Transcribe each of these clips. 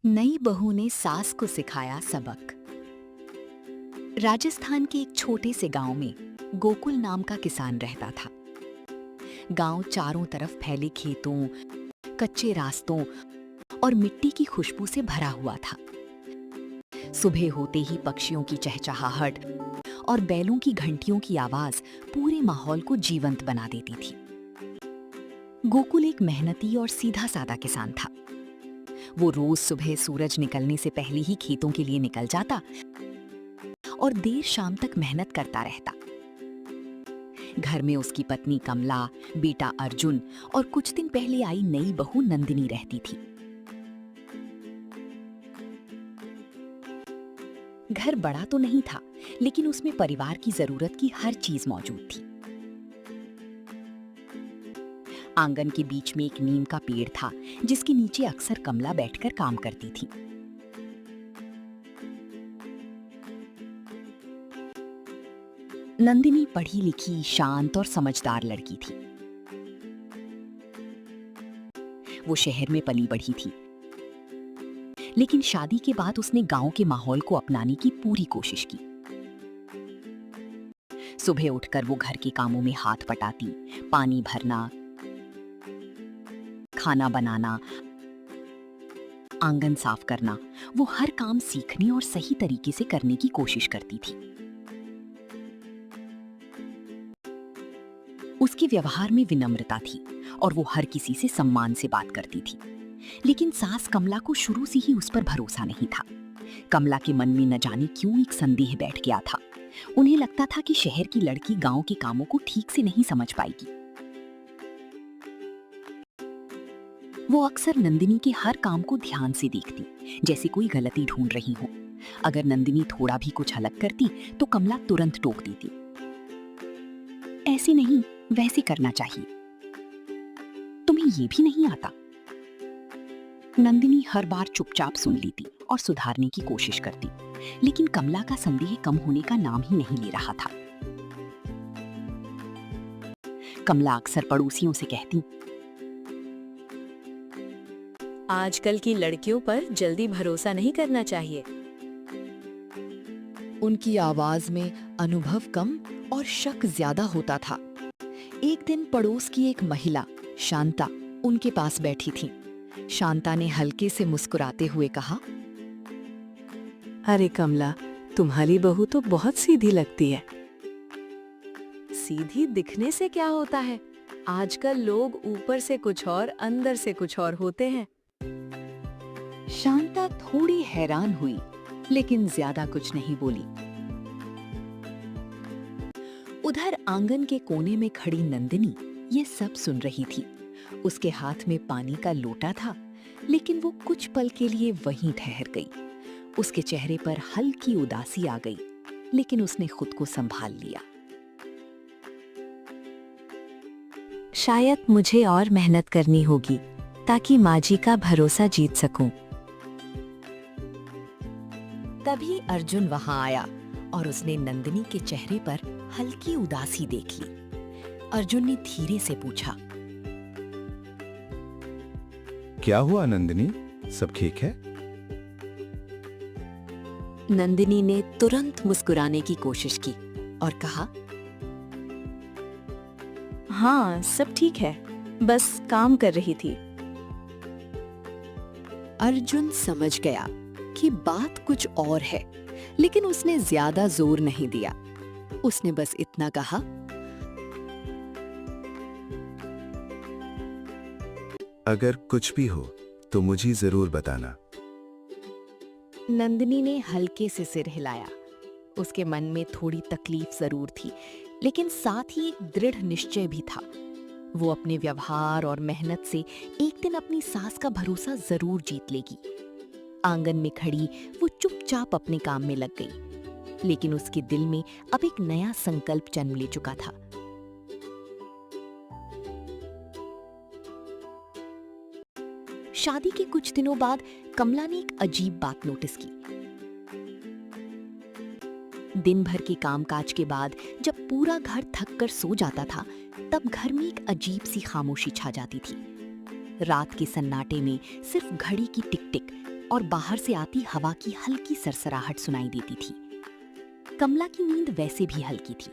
नई बहू ने सास को सिखाया सबक। राजस्थान के एक छोटे से गांव में गोकुल नाम का किसान रहता था। गांव चारों तरफ फैले खेतों, कच्चे रास्तों और मिट्टी की खुशबू से भरा हुआ था। सुबह होते ही पक्षियों की चहचहाहट और बैलों की घंटियों की आवाज पूरे माहौल को जीवंत बना देती थी। गोकुल एक मेहनती और सीधा साधा किसान था। वो रोज सुबह सूरज निकलने से पहले ही खेतों के लिए निकल जाता और देर शाम तक मेहनत करता रहता। घर में उसकी पत्नी कमला, बेटा अर्जुन और कुछ दिन पहले आई नई बहू नंदिनी रहती थी। घर बड़ा तो नहीं था, लेकिन उसमें परिवार की जरूरत की हर चीज मौजूद थी। आंगन के बीच में एक नीम का पेड़ था, जिसके नीचे अक्सर कमला बैठकर काम करती थी। नंदिनी पढ़ी लिखी, शांत और समझदार लड़की थी। वो शहर में पली बढ़ी थी, लेकिन शादी के बाद उसने गांव के माहौल को अपनाने की पूरी कोशिश की। सुबह उठकर वो घर के कामों में हाथ बटाती, पानी भरना, खाना बनाना, आंगन साफ करना, वो हर काम सीखने और सही तरीके से करने की कोशिश करती थी। उसके व्यवहार में विनम्रता थी और वो हर किसी से सम्मान से बात करती थी। लेकिन सास कमला को शुरू से ही उस पर भरोसा नहीं था। कमला के मन में न जाने क्यों एक संदेह बैठ गया था। उन्हें लगता था कि शहर की लड़की गांव के कामों को ठीक से नहीं समझ पाएगी। वो अक्सर नंदिनी के हर काम को ध्यान से देखती, जैसे कोई गलती ढूंढ रही हो। अगर नंदिनी थोड़ा भी कुछ अलग करती तो कमला तुरंत टोक देती। ऐसे नहीं, वैसे करना चाहिए, तुम्हें ये भी नहीं आता। नंदिनी हर बार चुपचाप सुन लेती और सुधारने की कोशिश करती, लेकिन कमला का संदेह कम होने का नाम ही नहीं ले रहा था। कमला अक्सर पड़ोसियों से कहती, आजकल की लड़कियों पर जल्दी भरोसा नहीं करना चाहिए। उनकी आवाज में अनुभव कम और शक ज्यादा होता था। एक दिन पड़ोस की एक महिला, शांता, उनके पास बैठी थी। शांता ने हल्के से मुस्कुराते हुए कहा, अरे कमला, तुम्हारी बहू तो बहुत सीधी लगती है। सीधी दिखने से क्या होता है? आजकल लोग ऊपर से कुछ और, अंदर से कुछ और होते हैं। शांता थोड़ी हैरान हुई, लेकिन ज्यादा कुछ नहीं बोली। उधर आंगन के कोने में खड़ी नंदिनी ये सब सुन रही थी। उसके हाथ में पानी का लोटा था, लेकिन वो कुछ पल के लिए वहीं ठहर गई। उसके चेहरे पर हल्की उदासी आ गई, लेकिन उसने खुद को संभाल लिया। शायद मुझे और मेहनत करनी होगी ताकि माँ जी का भरोसा जीत सकूं। तभी अर्जुन वहां आया और उसने नंदिनी के चेहरे पर हल्की उदासी देख ली। अर्जुन ने धीरे से पूछा, क्या हुआ नंदिनी, सब ठीक है? नंदिनी ने तुरंत मुस्कुराने की कोशिश की और कहा, हाँ, सब ठीक है, बस काम कर रही थी। अर्जुन समझ गया कि बात कुछ और है, लेकिन उसने ज्यादा जोर नहीं दिया। उसने बस इतना कहा, अगर कुछ भी हो तो मुझे जरूर बताना। नंदिनी ने हल्के से सिर हिलाया। उसके मन में थोड़ी तकलीफ जरूर थी, लेकिन साथ ही एक दृढ़ निश्चय भी था। वो अपने व्यवहार और मेहनत से एक दिन अपनी सास का भरोसा जरूर जीत लेगी। आंगन में खड़ी वो चुपचाप अपने काम में लग गई, लेकिन उसके दिल में अब एक नया संकल्प जन्म ले चुका था। शादी के कुछ दिनों बाद कमला ने एक अजीब बात नोटिस की। दिन भर के कामकाज के बाद जब पूरा घर थक कर सो जाता था, तब घर में एक अजीब सी खामोशी छा जाती थी। रात के सन्नाटे में सिर्फ घड़ी की टिक टिक, और बाहर से आती हवा की हल्की सरसराहट सुनाई देती थी। कमला की नींद वैसे भी हल्की थी।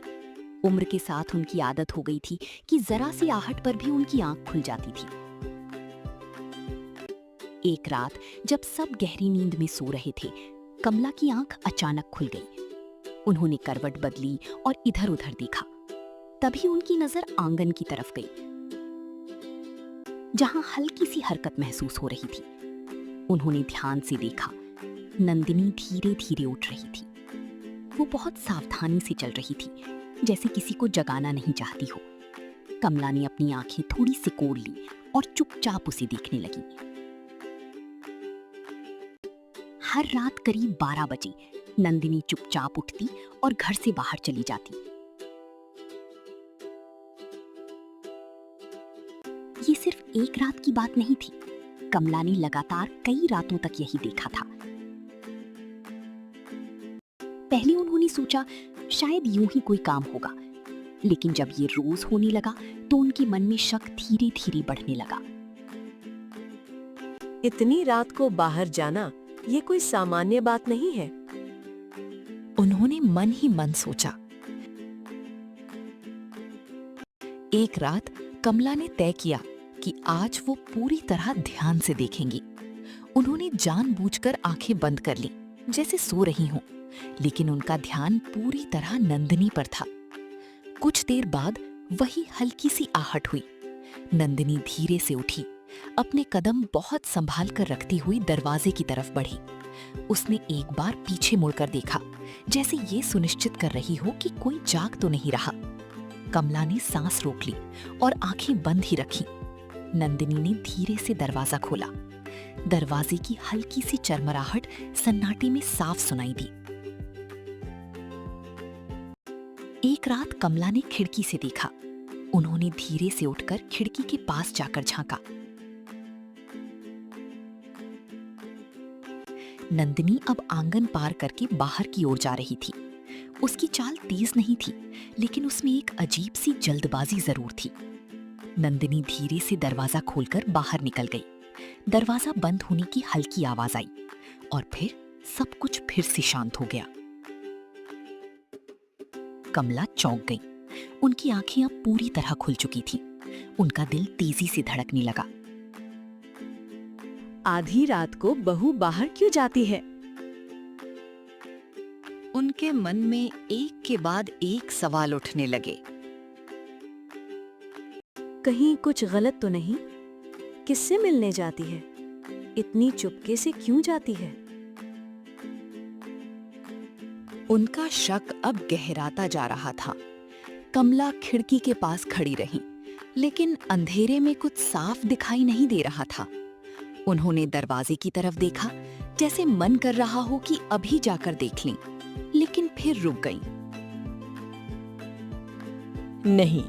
उम्र के साथ उनकी आदत हो गई थी कि जरा सी आहट पर भी उनकी आंख खुल जाती थी। एक रात जब सब गहरी नींद में सो रहे थे, कमला की आंख अचानक खुल गई। उन्होंने करवट बदली और इधर-उधर देखा। तभी उनकी नजर आंगन की तरफ गई, जहां हल्की सी हरकत महसूस हो रही थी। उन्होंने ध्यान से देखा। नंदिनी धीरे-धीरे उठ रही थी। वो बहुत सावधानी से चल रही थी, जैसे किसी को जगाना नहीं चाहती हो। कमला ने अपनी आंखें थोड़ी सिकोड़ ली और चुपचाप उसे देखने लगी। हर रात करीब 12 बजे नंदिनी चुपचाप उठती और घर से बाहर चली जाती। ये सिर्फ एक रात की बात नहीं थी। कमला ने लगातार कई रातों तक यही देखा था। पहले उन्होंने सोचा शायद यूं ही कोई काम होगा, लेकिन जब ये रोज होने लगा तो उनके मन में शक धीरे-धीरे बढ़ने लगा। इतनी रात को बाहर जाना ये कोई सामान्य बात नहीं है। उन्होंने मन ही मन सोचा। एक रात कमला ने तय किया कि आज वो पूरी तरह ध्यान से देखेंगी। उन्होंने जानबूझकर आंखें बंद कर ली, जैसे सो रही हों, लेकिन उनका ध्यान पूरी तरह नंदिनी पर था। कुछ देर बाद वही हल्की सी आहट हुई। नंदिनी धीरे से उठी, अपने कदम बहुत संभाल कर रखती हुई दरवाजे की तरफ बढ़ी। उसने एक बार पीछे मुड़कर देखा, जैसे ये सुनिश्चित कर रही हो कि कोई जाग तो नहीं रहा। कमला ने सांस रोक ली और आंखें बंद ही रखी। नंदिनी ने धीरे से दरवाजा खोला। दरवाजे की हल्की सी चरमराहट सन्नाटे में साफ सुनाई दी। एक रात कमला ने खिड़की से देखा। उन्होंने धीरे से उठकर खिड़की के पास जाकर झांका। नंदिनी अब आंगन पार करके बाहर की ओर जा रही थी। उसकी चाल तेज नहीं थी, लेकिन उसमें एक अजीब सी जल्दबाजी जरूर थी। नंदिनी धीरे से दरवाजा खोलकर बाहर निकल गई। दरवाजा बंद होने की हल्की आवाज आई और फिर सब कुछ फिर से शांत हो गया। कमला चौंक गई। उनकी आंखें अब पूरी तरह खुल चुकी थीं। उनका दिल तेजी से धड़कने लगा। आधी रात को बहू बाहर क्यों जाती है? उनके मन में एक के बाद एक सवाल उठने लगे। कहीं कुछ गलत तो नहीं? किससे मिलने जाती है? इतनी चुपके से क्यों जाती है? उनका शक अब गहराता जा रहा था। कमला खिड़की के पास खड़ी रही, लेकिन अंधेरे में कुछ साफ दिखाई नहीं दे रहा था। उन्होंने दरवाजे की तरफ देखा, जैसे मन कर रहा हो कि अभी जाकर देख लें, लेकिन फिर रुक गईं। नहीं,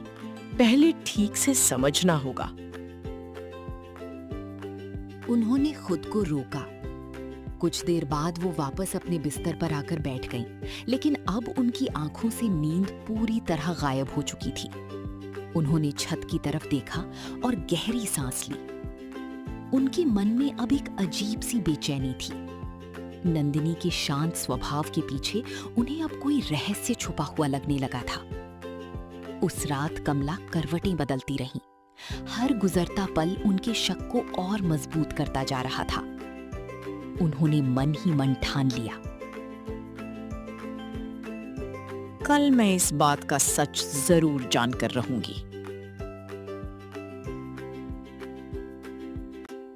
पहले ठीक से समझना होगा। उन्होंने खुद को रोका। कुछ देर बाद वो वापस अपने बिस्तर पर आकर बैठ गईं, लेकिन अब उनकी आंखों से नींद पूरी तरह गायब हो चुकी थी। उन्होंने छत की तरफ देखा और गहरी सांस ली। उनके मन में अब एक अजीब सी बेचैनी थी। नंदिनी के शांत स्वभाव के पीछे उन्हें अब कोई रहस्य छुपा हुआ लगने लगा था। उस रात कमला करवटें बदलती रहीं। हर गुजरता पल उनके शक को और मजबूत करता जा रहा था। उन्होंने मन ही मन ठान लिया, कल मैं इस बात का सच जरूर जानकर रहूंगी।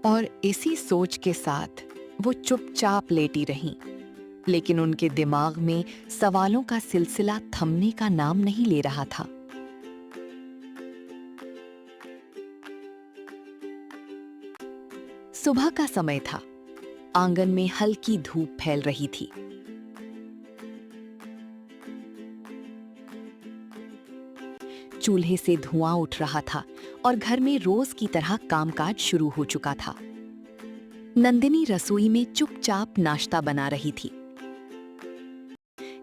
और इसी सोच के साथ वो चुपचाप लेटी रहीं। लेकिन उनके दिमाग में सवालों का सिलसिला थमने का नाम नहीं ले रहा था। सुबह का समय था। आंगन में हल्की धूप फैल रही थी। चूल्हे से धुआं उठ रहा था और घर में रोज की तरह कामकाज शुरू हो चुका था। नंदिनी रसोई में चुपचाप नाश्ता बना रही थी,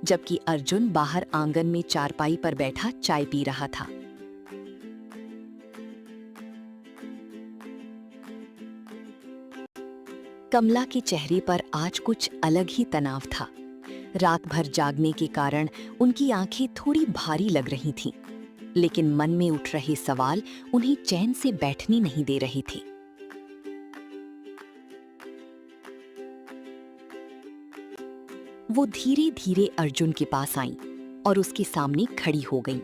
जबकि अर्जुन बाहर आंगन में चारपाई पर बैठा चाय पी रहा था। कमला के चेहरे पर आज कुछ अलग ही तनाव था। रात भर जागने के कारण उनकी आंखें थोड़ी भारी लग रही थीं, लेकिन मन में उठ रहे सवाल उन्हें चैन से बैठने नहीं दे रहे थे। वो धीरे धीरे अर्जुन के पास आईं और उसके सामने खड़ी हो गईं।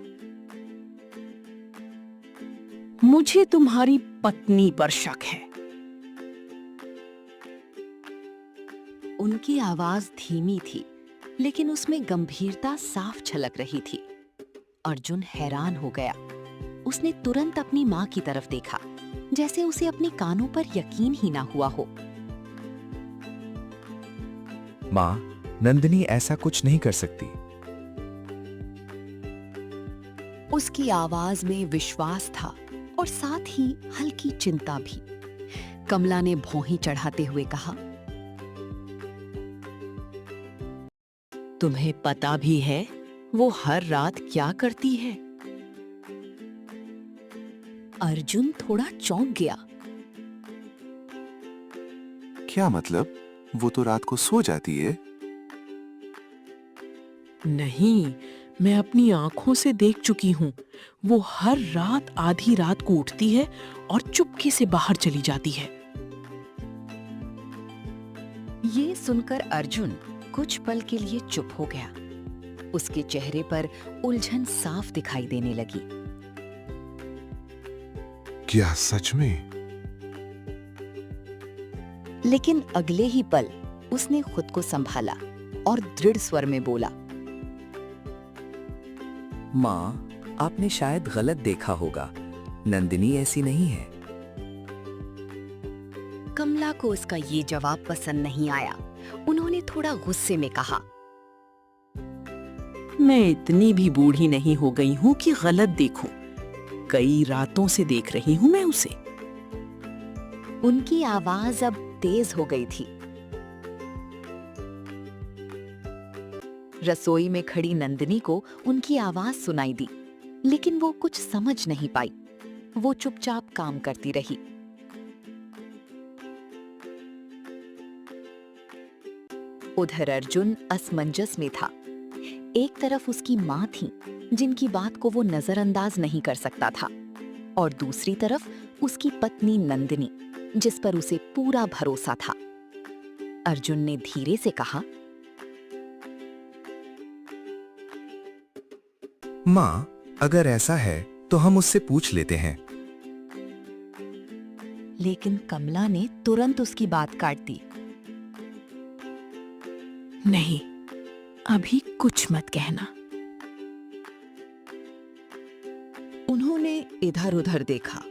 मुझे तुम्हारी पत्नी पर शक है। उनकी आवाज धीमी थी, लेकिन उसमें गंभीरता साफ झलक रही थी। अर्जुन हैरान हो गया। उसने तुरंत अपनी माँ की तरफ देखा, जैसे उसे अपने कानों पर यकीन ही ना हुआ हो। माँ, नंदिनी ऐसा कुछ नहीं कर सकती। उसकी आवाज में विश्वास था और साथ ही हल्की चिंता भी। कमला ने भौंही चढ़ाते हुए कहा, तुम्हें पता भी है वो हर रात क्या करती है? अर्जुन थोड़ा चौंक गया। क्या मतलब? वो तो रात को सो जाती है। नहीं, मैं अपनी आंखों से देख चुकी हूँ। वो हर रात आधी रात को उठती है और चुपके से बाहर चली जाती है। ये सुनकर अर्जुन कुछ पल के लिए चुप हो गया। उसके चेहरे पर उलझन साफ दिखाई देने लगी। क्या सच में? लेकिन अगले ही पल उसने खुद को संभाला और दृढ़ स्वर में बोला, माँ, आपने शायद गलत देखा होगा। नंदिनी ऐसी नहीं है। कमला को उसका ये जवाब पसंद नहीं आया। उन्होंने थोड़ा गुस्से में कहा, मैं इतनी भी बूढ़ी नहीं हो गई हूँ कि गलत देखूं। कई रातों से देख रही हूँ मैं उसे। उनकी आवाज अब तेज हो गई थी। रसोई में खड़ी नंदिनी को उनकी आवाज सुनाई दी, लेकिन वो कुछ समझ नहीं पाई। वो चुपचाप काम करती रही। उधर अर्जुन असमंजस में था। एक तरफ उसकी माँ थी, जिनकी बात को वो नजरअंदाज नहीं कर सकता था, और दूसरी तरफ उसकी पत्नी नंदिनी, जिस पर उसे पूरा भरोसा था। अर्जुन ने धीरे से कहा, माँ, अगर ऐसा है तो हम उससे पूछ लेते हैं। लेकिन कमला ने तुरंत उसकी बात काट दी। नहीं, अभी कुछ मत कहना। उन्होंने इधर उधर देखा,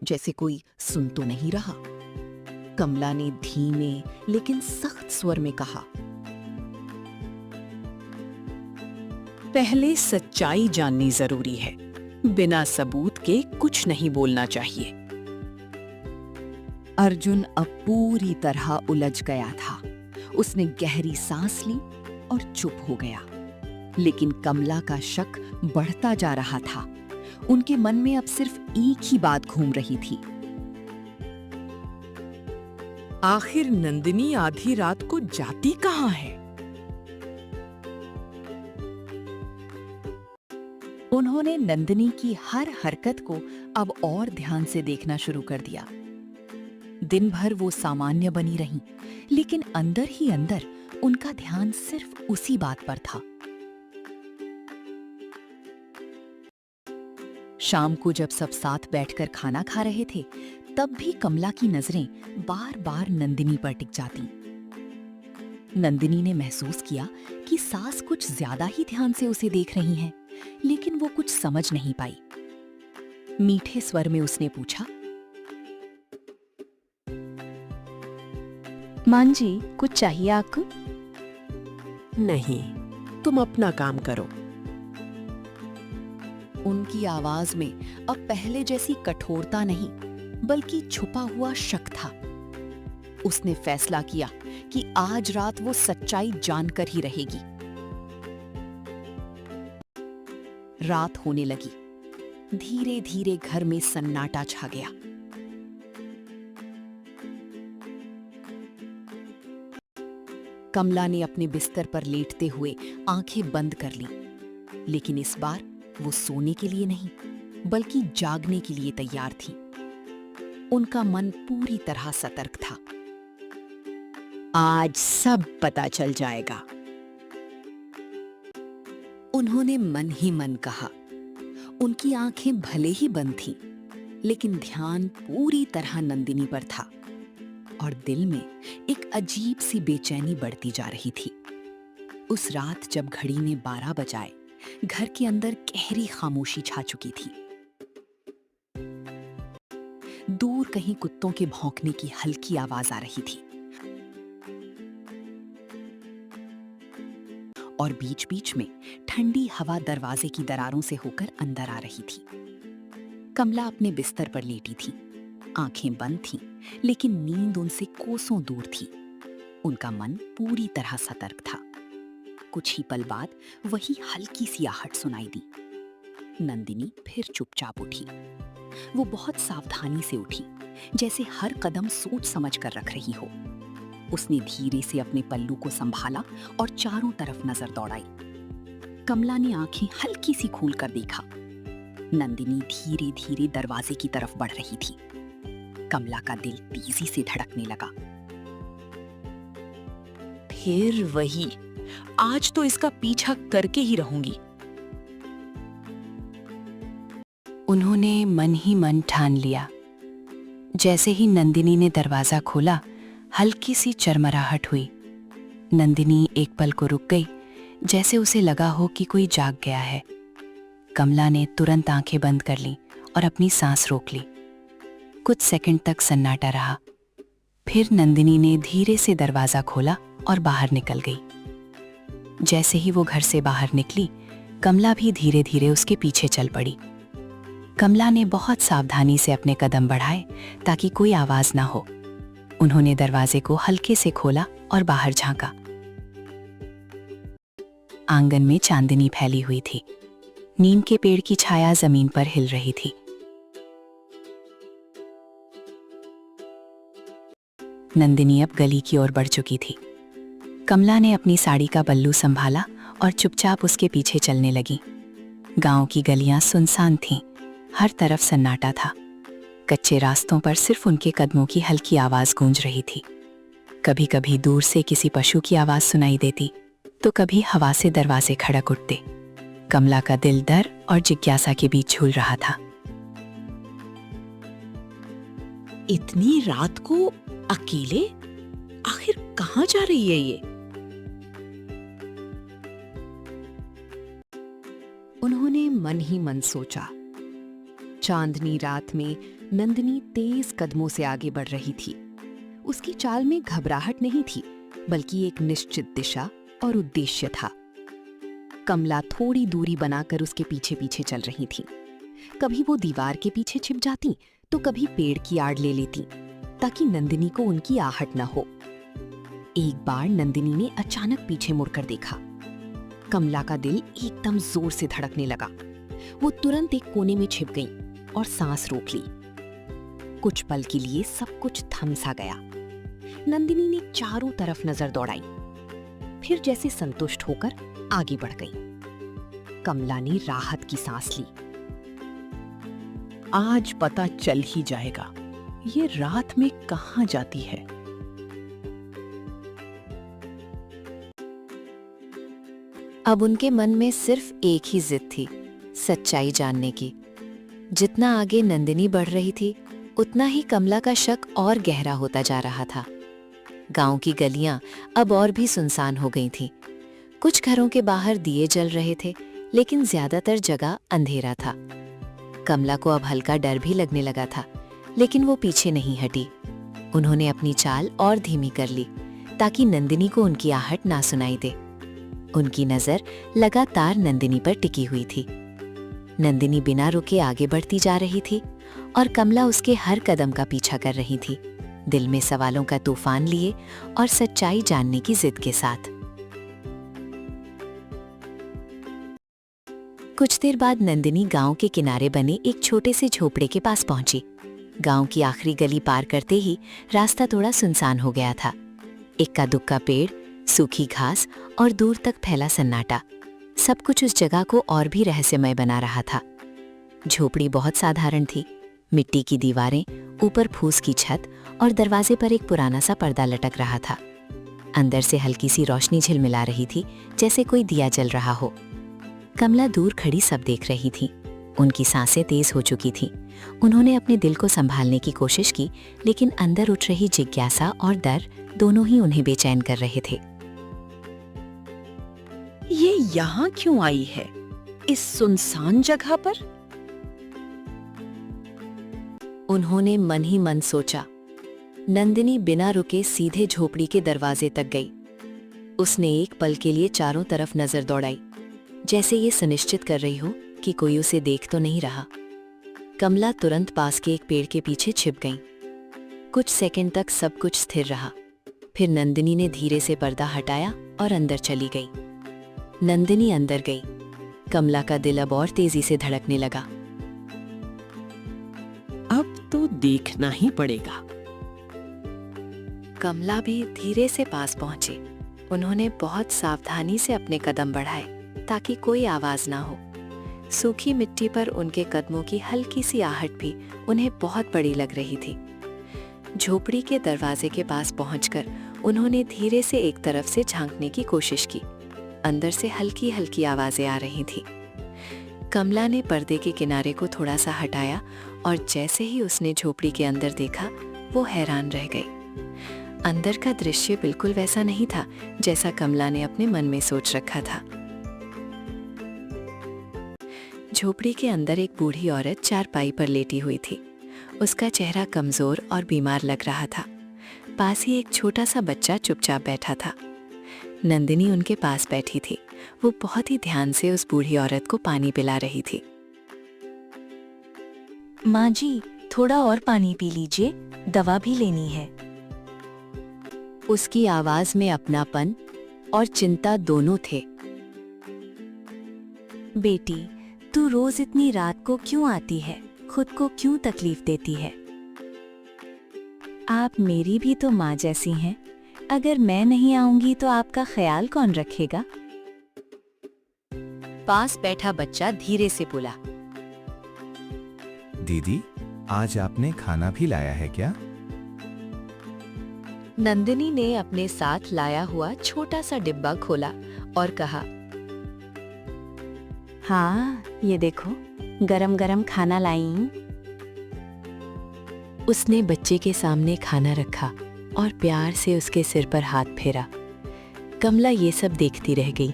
जैसे कोई सुन तो नहीं रहा। कमला ने धीमे लेकिन सख्त स्वर में कहा, पहले सच्चाई जाननी जरूरी है। बिना सबूत के कुछ नहीं बोलना चाहिए। अर्जुन अब पूरी तरह उलझ गया था। उसने गहरी सांस ली और चुप हो गया। लेकिन कमला का शक बढ़ता जा रहा था। उनके मन में अब सिर्फ एक ही बात घूम रही थी। आखिर नंदिनी आधी रात को जाती कहाँ है? उन्होंने नंदिनी की हर हरकत को अब और ध्यान से देखना शुरू कर दिया। दिन भर वो सामान्य बनी रहीं, लेकिन अंदर ही अंदर उनका ध्यान सिर्फ उसी बात पर था। शाम को जब सब साथ बैठकर खाना खा रहे थे, तब भी कमला की नजरें बार बार नंदिनी पर टिक जाती। नंदिनी ने महसूस किया कि सास कुछ ज्यादा ही ध्यान से उसे देख रही हैं, लेकिन वो कुछ समझ नहीं पाई। मीठे स्वर में उसने पूछा, मां जी, कुछ चाहिए आपको? नहीं, तुम अपना काम करो। उनकी आवाज में अब पहले जैसी कठोरता नहीं, बल्कि छुपा हुआ शक था। उसने फैसला किया कि आज रात वो सच्चाई जानकर ही रहेगी। रात होने लगी। धीरे धीरे घर में सन्नाटा छा गया। कमला ने अपने बिस्तर पर लेटते हुए आंखें बंद कर लीं, लेकिन इस बार वो सोने के लिए नहीं बल्कि जागने के लिए तैयार थी। उनका मन पूरी तरह सतर्क था। आज सब पता चल जाएगा, उन्होंने मन ही मन कहा। उनकी आंखें भले ही बंद थीं, लेकिन ध्यान पूरी तरह नंदिनी पर था और दिल में एक अजीब सी बेचैनी बढ़ती जा रही थी। उस रात जब घड़ी ने 12 बजाए, घर के अंदर गहरी खामोशी छा चुकी थी। दूर कहीं कुत्तों के भौंकने की हल्की आवाज आ रही थी और बीच-बीच में ठंडी हवा दरवाजे की दरारों से होकर अंदर आ रही थी। कमला अपने बिस्तर पर लेटी थी। आंखें बंद थीं, लेकिन नींद उनसे कोसों दूर थी। उनका मन पूरी तरह सतर्क था। कुछ ही पल बाद वही हल्की सी आहट सुनाई दी। नंदिनी फिर चुपचाप उठी। वो बहुत सावधानी से उठी, जैसे हर कदम सोच समझ कर रख रही हो। उसने धीरे से अपने पल्लू को संभाला और चारों तरफ नजर दौड़ाई। कमला ने आंखें हल्की सी खोल कर देखा। नंदिनी धीरे धीरे दरवाजे की तरफ बढ़ रही थी। कमला का दिल तेजी से धड़कने लगा। फिर वही, आज तो इसका पीछा करके ही रहूंगी। उन्होंने मन ही मन ठान लिया। जैसे ही नंदिनी ने दरवाजा खोला, हल्की सी चरमराहट हुई। नंदिनी एक पल को रुक गई, जैसे उसे लगा हो कि कोई जाग गया है। कमला ने तुरंत आंखें बंद कर लीं और अपनी सांस रोक ली। कुछ सेकंड तक सन्नाटा रहा। फिर नंदिनी ने धीरे से दरवाजा खोला और बाहर निकल गई। जैसे ही वो घर से बाहर निकली, कमला भी धीरे धीरे उसके पीछे चल पड़ी। कमला ने बहुत सावधानी से अपने कदम बढ़ाए ताकि कोई आवाज ना हो। उन्होंने दरवाजे को हल्के से खोला और बाहर झांका। आंगन में चांदनी फैली हुई थी। नीम के पेड़ की छाया जमीन पर हिल रही थी। नंदिनी अब गली की ओर बढ़ चुकी थी। कमला ने अपनी साड़ी का पल्लू संभाला और चुपचाप उसके पीछे चलने लगी। गांव की गलियां सुनसान थीं, हर तरफ सन्नाटा था। कच्चे रास्तों पर सिर्फ उनके कदमों की हल्की आवाज गूंज रही थी। कभी कभी दूर से किसी पशु की आवाज सुनाई देती, तो कभी हवा से दरवाजे खड़क उठते। कमला का दिल डर और जिज्ञासा के बीच झूल रहा था। इतनी रात को अकेले? आखिर कहाँ जा रही है ये? उन्होंने मन ही मन सोचा। चांदनी रात में नंदिनी तेज कदमों से आगे बढ़ रही थी। उसकी चाल में घबराहट नहीं थी, बल्कि एक निश्चित दिशा और उद्देश्य था। कमला थोड़ी दूरी बनाकर उसके पीछे पीछे चल रही थी। कभी वो दीवार के पीछे छिप जाती, तो कभी पेड़ की आड़ ले लेती, ताकि नंदिनी को उनकी आहट न हो। एक बार नंदिनी ने अचानक पीछे मुड़कर देखा। कमला का दिल एकदम जोर से धड़कने लगा। वो तुरंत एक कोने में छिप गई और सांस रोक ली। कुछ पल के लिए सब कुछ थम सा गया। नंदिनी ने चारों तरफ नजर दौड़ाई, फिर जैसे संतुष्ट होकर आगे बढ़ गई। कमला ने राहत की सांस ली। आज पता चल ही जाएगा, ये रात में कहाँ जाती है। अब उनके मन में सिर्फ एक ही जिद थी, सच्चाई जानने की। जितना आगे नंदिनी बढ़ रही थी, उतना ही कमला का शक और गहरा होता जा रहा था। गांव की गलियां अब और भी सुनसान हो गई थीं। कुछ घरों के बाहर दिए जल रहे थे, लेकिन ज्यादातर जगह अंधेरा था। कमला को अब हल्का डर भी लगने लगा था, लेकिन वो पीछे नहीं हटी। उन्होंने अपनी चाल और धीमी कर ली, ताकि नंदिनी को उनकी आहट ना सुनाई दे। उनकी नजर लगातार नंदिनी पर टिकी हुई थी। नंदिनी बिना रुके आगे बढ़ती जा रही थी और कमला उसके हर कदम का पीछा कर रही थी, दिल में सवालों का तूफान लिए और सच्चाई जानने की जिद के साथ। कुछ देर बाद नंदिनी गांव के किनारे बने एक छोटे से झोपड़े के पास पहुंची। गांव की आखिरी गली पार करते ही रास्ता थोड़ा सुनसान हो गया था। इक्का दुक्का पेड़, सूखी घास और दूर तक फैला सन्नाटा, सब कुछ उस जगह को और भी रहस्यमय बना रहा था। झोपड़ी बहुत साधारण थी। मिट्टी की दीवारें, ऊपर फूस की छत और दरवाजे पर एक पुराना सा पर्दा लटक रहा था। अंदर से हल्की सी रोशनी झिलमिला रही थी, जैसे कोई दिया जल रहा हो। कमला दूर खड़ी सब देख रही थी। उनकी सांसें तेज हो चुकी थीं। उन्होंने अपने दिल को संभालने की कोशिश की, लेकिन अंदर उठ रही जिज्ञासा और डर दोनों ही उन्हें बेचैन कर रहे थे। ये यहाँ क्यों आई है, इस सुनसान जगह पर? उन्होंने मन ही मन सोचा। नंदिनी बिना रुके सीधे झोपड़ी के दरवाजे तक गई। उसने एक पल के लिए चारों तरफ नजर दौड़ाई, जैसे ये सुनिश्चित कर रही हो कि कोई उसे देख तो नहीं रहा। कमला तुरंत पास के एक पेड़ के पीछे छिप गई। कुछ सेकंड तक सब कुछ स्थिर रहा। फिर नंदिनी ने धीरे से पर्दा हटाया और अंदर चली गई। नंदिनी अंदर गई। कमला का दिल अब और तेजी से धड़कने लगा। अब तो देखना ही पड़ेगा। कमला भी धीरे से पास पहुंची। उन्होंने बहुत सावधानी से अपने कदम बढ़ाए ताकि कोई आवाज ना हो। सूखी मिट्टी पर उनके कदमों की हल्की सी आहट भी उन्हें बहुत बड़ी लग रही थी। झोपड़ी के दरवाजे के पास पहुंचकर उन्होंने धीरे से एक तरफ से झांकने की कोशिश की। अंदर से हल्की हल्की आवाजें आ रही थी। कमला ने पर्दे के किनारे को थोड़ा सा हटाया और जैसे ही उसने झोपड़ी के अंदर देखा, वो हैरान रह गई। अंदर का दृश्य बिल्कुल वैसा नहीं था जैसा कमला ने अपने मन में सोच रखा था। झोपड़ी के अंदर एक बूढ़ी औरत चारपाई पर लेटी हुई थी। उसका चेहरा कमजोर और बीमार लग रहा था। पास ही एक छोटा सा बच्चा चुपचाप बैठा था। नंदिनी उनके पास बैठी थी। वो बहुत ही ध्यान से उस बूढ़ी औरत को पानी पिला रही थी। माँ जी, थोड़ा और पानी पी लीजिए, दवा भी लेनी है। उसकी आवाज में अपनापन और चिंता दोनों थे। बेटी, तू रोज इतनी रात को क्यों आती है? खुद को क्यों तकलीफ देती है? आप मेरी भी तो माँ जैसी हैं। अगर मैं नहीं आऊंगी तो आपका ख्याल कौन रखेगा? पास बैठा बच्चा धीरे से बोला। दीदी, आज आपने खाना भी लाया है क्या? नंदिनी ने अपने साथ लाया हुआ छोटा सा डिब्बा खोला और कहा, हाँ, ये देखो, गरम गरम खाना लाई। उसने बच्चे के सामने खाना रखा और प्यार से उसके सिर पर हाथ फेरा। कमला ये सब देखती रह गई।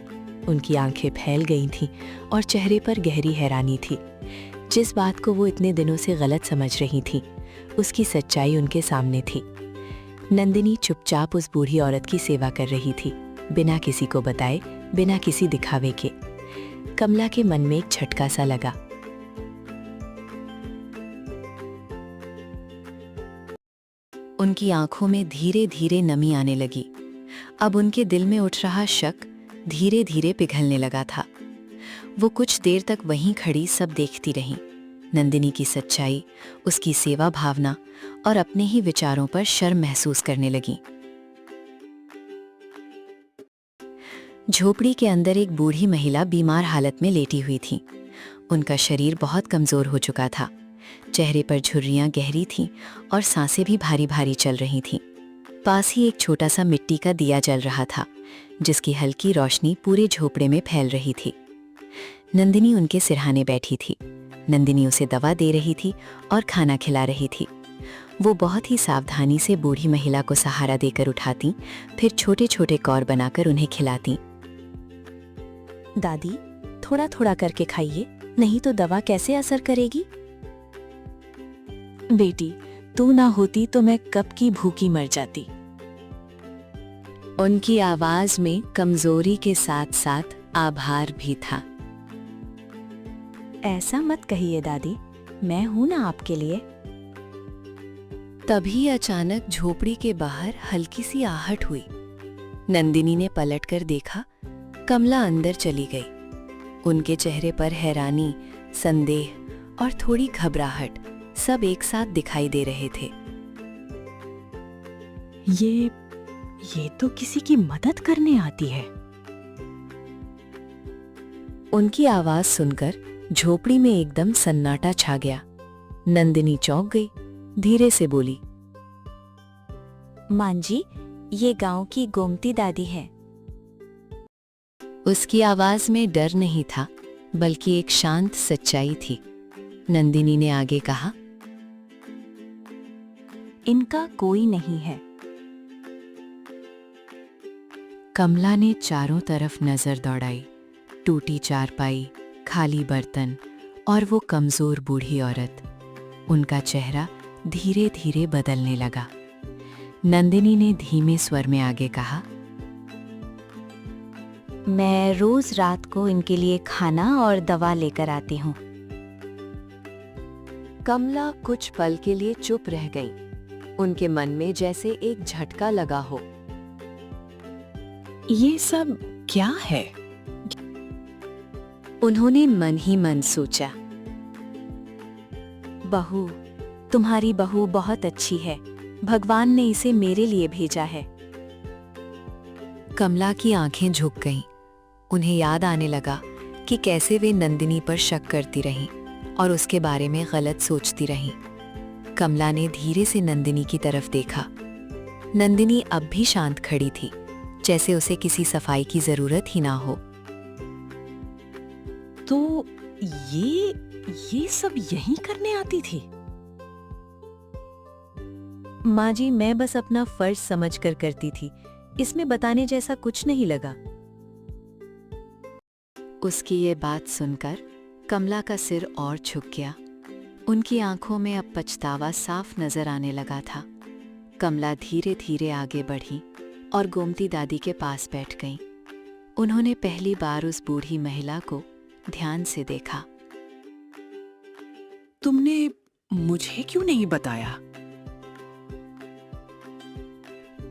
उनकी आंखें फैल गई थीं और चेहरे पर गहरी हैरानी थी। जिस बात को वो इतने दिनों से गलत समझ रही थी, उसकी सच्चाई उनके सामने थी। नंदिनी चुपचाप उस बूढ़ी औरत की सेवा कर रही थी, बिना किसी को बताए, बिना किसी दिखावे के। कमला के मन में एक झटका सा लगा। उनकी आंखों में धीरे धीरे नमी आने लगी। अब उनके दिल में उठ रहा शक धीरे धीरे पिघलने लगा था। वो कुछ देर तक वहीं खड़ी सब देखती रहीं। नंदिनी की सच्चाई, उसकी सेवा भावना और अपने ही विचारों पर शर्म महसूस करने लगी। झोपड़ी के अंदर एक बूढ़ी महिला बीमार हालत में लेटी हुई थी। उनका शरीर बहुत कमजोर हो चुका था। चेहरे पर झुर्रियां गहरी थीं और सांसें भी भारी भारी चल रही थीं। पास ही एक छोटा सा मिट्टी का दिया जल रहा था, जिसकी हल्की रोशनी पूरे झोपड़े में फैल रही थी। नंदिनी उनके सिरहाने बैठी थी। नंदिनी उसे दवा दे रही थी और खाना खिला रही थी। वो बहुत ही सावधानी से बूढ़ी महिला को सहारा देकर उठाती, फिर छोटे छोटे कौर बनाकर उन्हें खिलाती। दादी, थोड़ा थोड़ा करके खाइए, नहीं तो दवा कैसे असर करेगी? बेटी, तू ना होती तो मैं कब की भूखी मर जाती। उनकी आवाज में कमजोरी के साथ साथ आभार भी था। ऐसा मत कहिए दादी, मैं हूं ना आपके लिए। तभी अचानक झोपड़ी के बाहर हल्की सी आहट हुई। नंदिनी ने पलटकर देखा। कमला अंदर चली गई। उनके चेहरे पर हैरानी, संदेह और थोड़ी घबराहट सब एक साथ दिखाई दे रहे थे। ये तो किसी की मदद करने आती है। उनकी आवाज सुनकर झोपड़ी में एकदम सन्नाटा छा गया। नंदिनी चौंक गई, धीरे से बोली, मां जी, ये गांव की गोमती दादी है। उसकी आवाज में डर नहीं था, बल्कि एक शांत सच्चाई थी। नंदिनी ने आगे कहा, इनका कोई नहीं है। कमला ने चारों तरफ नजर दौड़ाई। टूटी चारपाई, खाली बर्तन और वो कमजोर बूढ़ी औरत। उनका चेहरा धीरे धीरे बदलने लगा। नंदिनी ने धीमे स्वर में आगे कहा, मैं रोज रात को इनके लिए खाना और दवा लेकर आती हूँ। कमला कुछ पल के लिए चुप रह गई। उनके मन में जैसे एक झटका लगा हो। ये सब क्या है? उन्होंने मन ही मन सोचा, बहू, तुम्हारी बहू बहुत अच्छी है। भगवान ने इसे मेरे लिए भेजा है। कमला की आंखें झुक गईं। उन्हें याद आने लगा कि कैसे वे नंदिनी पर शक करती रहीं और उसके बारे में गलत सोचती रहीं। कमला ने धीरे से नंदिनी की तरफ देखा। नंदिनी अब भी शांत खड़ी थी, जैसे उसे किसी सफाई की जरूरत ही ना हो। तो ये सब यही करने आती थी? माँ जी, मैं बस अपना फर्ज समझकर करती थी। इसमें बताने जैसा कुछ नहीं लगा। उसकी ये बात सुनकर कमला का सिर और झुक गया। उनकी आंखों में अब पछतावा साफ नजर आने लगा था। कमला धीरे धीरे आगे बढ़ी और गोमती दादी के पास बैठ गईं। उन्होंने पहली बार उस बूढ़ी महिला को ध्यान से देखा। तुमने मुझे क्यों नहीं बताया?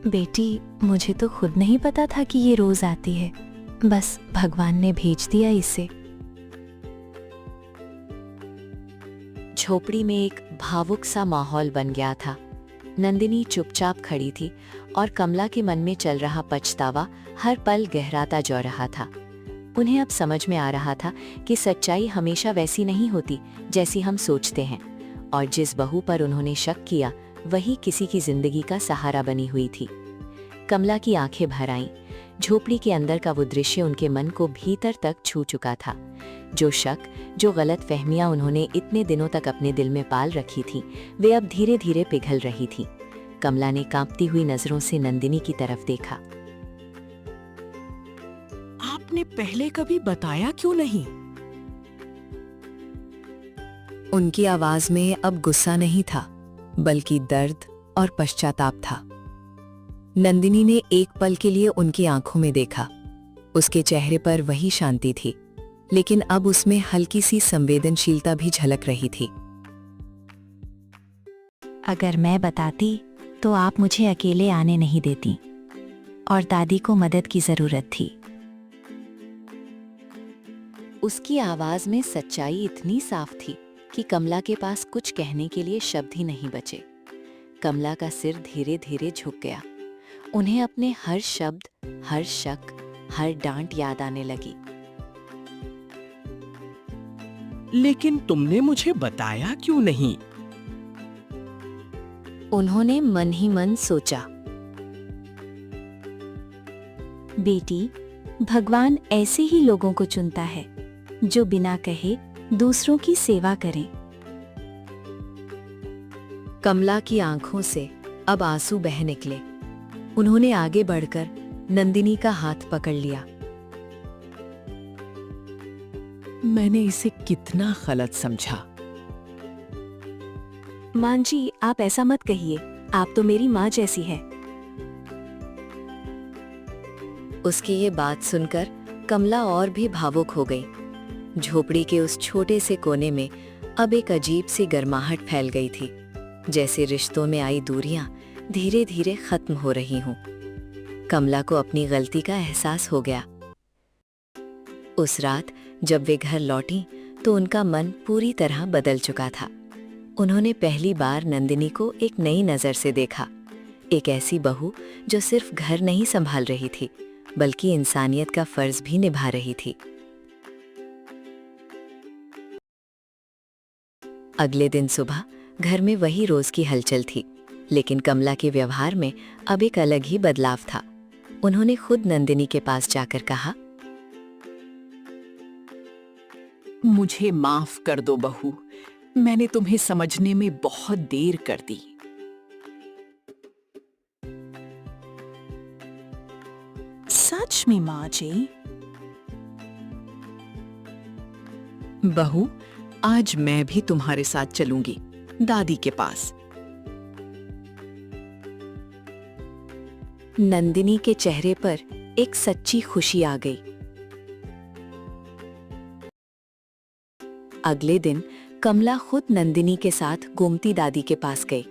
बेटी, मुझे तो खुद नहीं पता था कि ये रोज आती है। बस भगवान ने भेज दिया इसे। झोपड़ी में एक भावुक सा माहौल बन गया था। नंदिनी चुपचाप खड़ी थी और कमला के मन में चल रहा पछतावा हर पल गहराता जा रहा था। उन्हें अब समझ में आ रहा था कि सच्चाई हमेशा वैसी नहीं होती जैसी हम सोचते हैं, और जिस बहू पर उन्होंने शक किया वही किसी की जिंदगी का सहारा बनी हुई थी। कमला की आंखें भर आईं। झोपड़ी के अंदर का वो दृश्य उनके मन को भीतर तक छू चुका था। जो शक, जो गलत फहमियां उन्होंने इतने दिनों तक अपने दिल में पाल रखी थी, वे अब धीरे धीरे पिघल रही थी। कमला ने कांपती हुई नजरों से नंदिनी की तरफ देखा। आपने पहले कभी बताया क्यों नहीं? उनकी आवाज में अब गुस्सा नहीं था, बल्कि दर्द और पश्चाताप था। नंदिनी ने एक पल के लिए उनकी आंखों में देखा। उसके चेहरे पर वही शांति थी, लेकिन अब उसमें हल्की सी संवेदनशीलता भी झलक रही थी। अगर मैं बताती तो आप मुझे अकेले आने नहीं देती, और दादी को मदद की जरूरत थी। उसकी आवाज में सच्चाई इतनी साफ थी कि कमला के पास कुछ कहने के लिए शब्द ही नहीं बचे। कमला का सिर धीरे धीरे झुक गया। उन्हें अपने हर शब्द, हर शक, हर डांट याद आने लगी। लेकिन तुमने मुझे बताया क्यों नहीं? उन्होंने मन ही मन सोचा, बेटी, भगवान ऐसे ही लोगों को चुनता है जो बिना कहे दूसरों की सेवा करें। कमला की आंखों से अब आंसू बह निकले। उन्होंने आगे बढ़कर नंदिनी का हाथ पकड़ लिया। मैंने इसे कितना गलत समझा। मां जी, आप ऐसा मत कहिए। आप तो मेरी माँ जैसी है। उसकी ये बात सुनकर कमला और भी भावुक हो गई। झोपड़ी के उस छोटे से कोने में अब एक अजीब सी गर्माहट फैल गई थी, जैसे रिश्तों में आई दूरियां धीरे धीरे खत्म हो रही हूं। कमला को अपनी गलती का एहसास हो गया। उस रात जब वे घर लौटी तो उनका मन पूरी तरह बदल चुका था। उन्होंने पहली बार नंदिनी को एक नई नजर से देखा, एक ऐसी बहू जो सिर्फ घर नहीं संभाल रही थी, बल्कि इंसानियत का फर्ज भी निभा रही थी। अगले दिन सुबह घर में वही रोज की हलचल थी, लेकिन कमला के व्यवहार में अब एक अलग ही बदलाव था। उन्होंने खुद नंदिनी के पास जाकर कहा, मुझे माफ कर दो बहू, मैंने तुम्हें समझने में बहुत देर कर दी। सच में माँ जी? बहू, आज मैं भी तुम्हारे साथ चलूंगी दादी के पास। नंदिनी के चेहरे पर एक सच्ची खुशी आ गई। अगले दिन कमला खुद नंदिनी के साथ गोमती दादी के पास गई।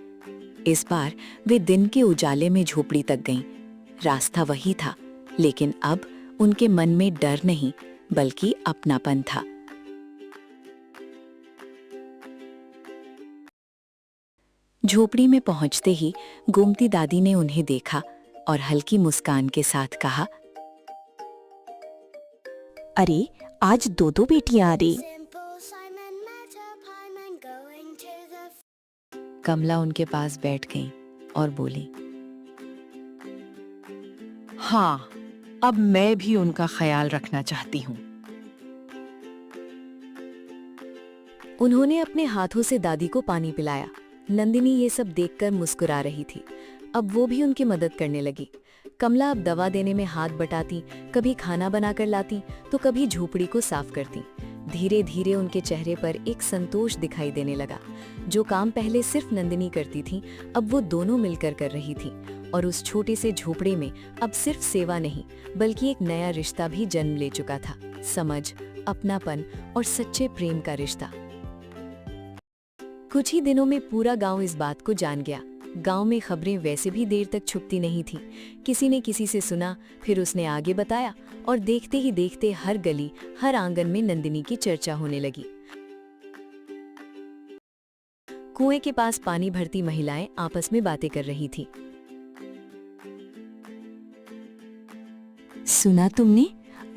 इस बार वे दिन के उजाले में झोपड़ी तक गईं। रास्ता वही था, लेकिन अब उनके मन में डर नहीं बल्कि अपनापन था। झोपड़ी में पहुंचते ही गोमती दादी ने उन्हें देखा और हल्की मुस्कान के साथ कहा, अरे आज दो दो बेटियां आ रही। कमला उनके पास बैठ गई और बोली, हाँ, अब मैं भी उनका ख्याल रखना चाहती हूँ। उन्होंने अपने हाथों से दादी को पानी पिलाया। नंदिनी ये सब देखकर मुस्कुरा रही थी। अब वो भी उनकी मदद करने लगी। कमला अब दवा देने में हाथ बटाती, कभी खाना बनाकर लाती तो कभी झोपड़ी को साफ करती। धीरे धीरे उनके चेहरे पर एक संतोष दिखाई देने लगा। जो काम पहले सिर्फ नंदिनी करती थी, अब वो दोनों मिलकर कर रही थी। और उस छोटे से झोपड़े में अब सिर्फ सेवा नहीं बल्कि एक नया रिश्ता भी जन्म ले चुका था। समझ, अपनापन और सच्चे प्रेम का रिश्ता। कुछ ही दिनों में पूरा गांव इस बात को जान गया। गांव में खबरें वैसे भी देर तक छुपती नहीं थीं। किसी ने किसी से सुना, फिर उसने आगे बताया और देखते ही देखते हर गली, हर आंगन में नंदिनी की चर्चा होने लगी। कुएं के पास पानी भरती महिलाएं आपस में बातें कर रही थीं। सुना तुमने?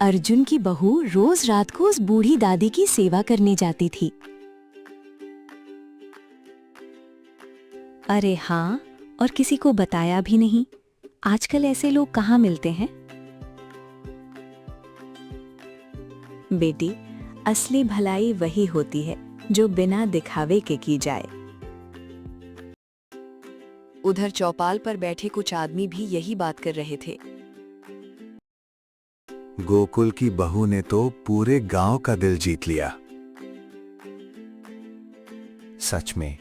अर्जुन की बहू रोज रात को उस बूढ़ी दादी की सेवा करने जाती थी। अरे हाँ, और किसी को बताया भी नहीं। आजकल ऐसे लोग कहाँ मिलते हैं? बेटी, असली भलाई वही होती है जो बिना दिखावे के की जाए। उधर चौपाल पर बैठे कुछ आदमी भी यही बात कर रहे थे। गोकुल की बहू ने तो पूरे गांव का दिल जीत लिया। सच में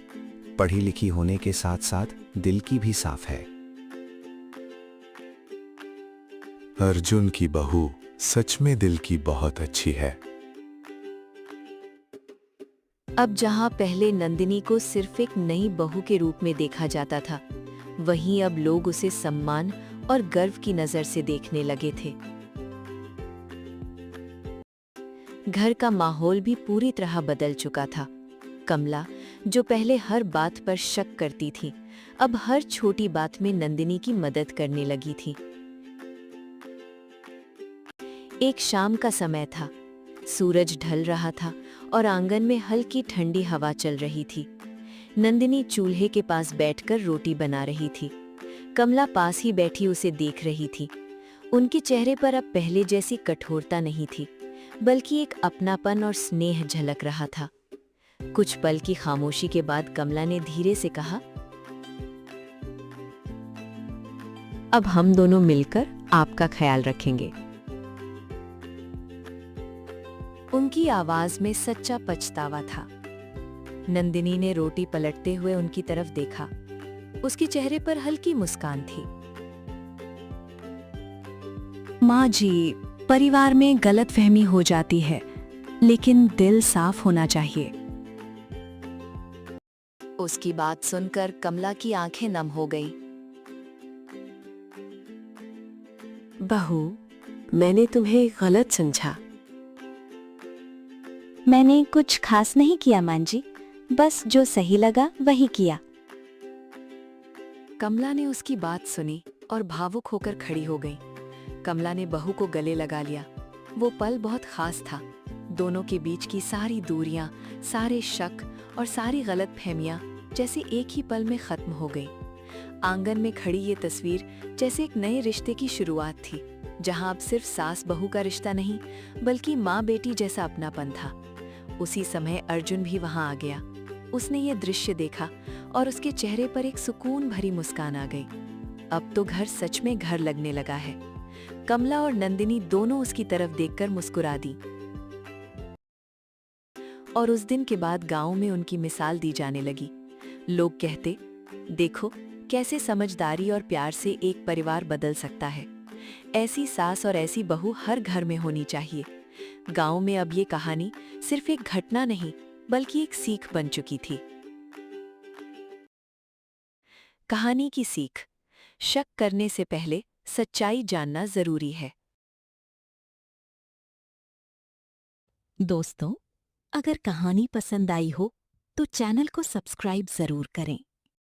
पढ़ी लिखी होने के साथ साथ दिल की भी साफ है। अर्जुन की बहू सच में दिल की बहुत अच्छी है। अब जहां पहले नंदिनी को सिर्फ एक नई बहू के रूप में देखा जाता था, वहीं अब लोग उसे सम्मान और गर्व की नजर से देखने लगे थे। घर का माहौल भी पूरी तरह बदल चुका था। कमला, जो पहले हर बात पर शक करती थी, अब हर छोटी बात में नंदिनी की मदद करने लगी थी। एक शाम का समय था। सूरज ढल रहा था और आंगन में हल्की ठंडी हवा चल रही थी। नंदिनी चूल्हे के पास बैठकर रोटी बना रही थी। कमला पास ही बैठी उसे देख रही थी। उनके चेहरे पर अब पहले जैसी कठोरता नहीं थी, बल्कि एक अपनापन और स्नेह झलक रहा था। कुछ पल की खामोशी के बाद कमला ने धीरे से कहा, अब हम दोनों मिलकर आपका ख्याल रखेंगे। उनकी आवाज में सच्चा पछतावा था। नंदिनी ने रोटी पलटते हुए उनकी तरफ देखा। उसके चेहरे पर हल्की मुस्कान थी। माँ जी, परिवार में गलतफहमी हो जाती है, लेकिन दिल साफ होना चाहिए। उसकी बात सुनकर कमला की आंखें नम हो गईं। बहू, मैंने तुम्हें गलत समझा। मैंने कुछ खास नहीं किया माँ जी, बस जो सही लगा वही किया। कमला ने उसकी बात सुनी और भावुक होकर खड़ी हो गई। कमला ने बहू को गले लगा लिया। वो पल बहुत खास था। दोनों के बीच की सारी दूरियां, सारे शक और सारी गलतफहमियां जैसे एक ही पल में खत्म हो गई। आंगन में खड़ी ये तस्वीर जैसे एक नए रिश्ते की शुरुआत थी, जहां अब सिर्फ सास बहू का रिश्ता नहीं बल्कि माँ बेटी जैसा अपनापन था। उसी समय अर्जुन भी वहां आ गया। उसने ये दृश्य देखा और उसके चेहरे पर एक सुकून भरी मुस्कान आ गई। अब तो घर सच में घर लगने लगा है। कमला और नंदिनी दोनों उसकी तरफ देखकर मुस्कुरा दी। और उस दिन के बाद गांव में उनकी मिसाल दी जाने लगी। लोग कहते, देखो कैसे समझदारी और प्यार से एक परिवार बदल सकता है। ऐसी सास और ऐसी बहू हर घर में होनी चाहिए। गांव में अब ये कहानी सिर्फ एक घटना नहीं बल्कि एक सीख बन चुकी थी। कहानी की सीख: शक करने से पहले सच्चाई जानना जरूरी है। दोस्तों, अगर कहानी पसंद आई हो तो चैनल को सब्सक्राइब जरूर करें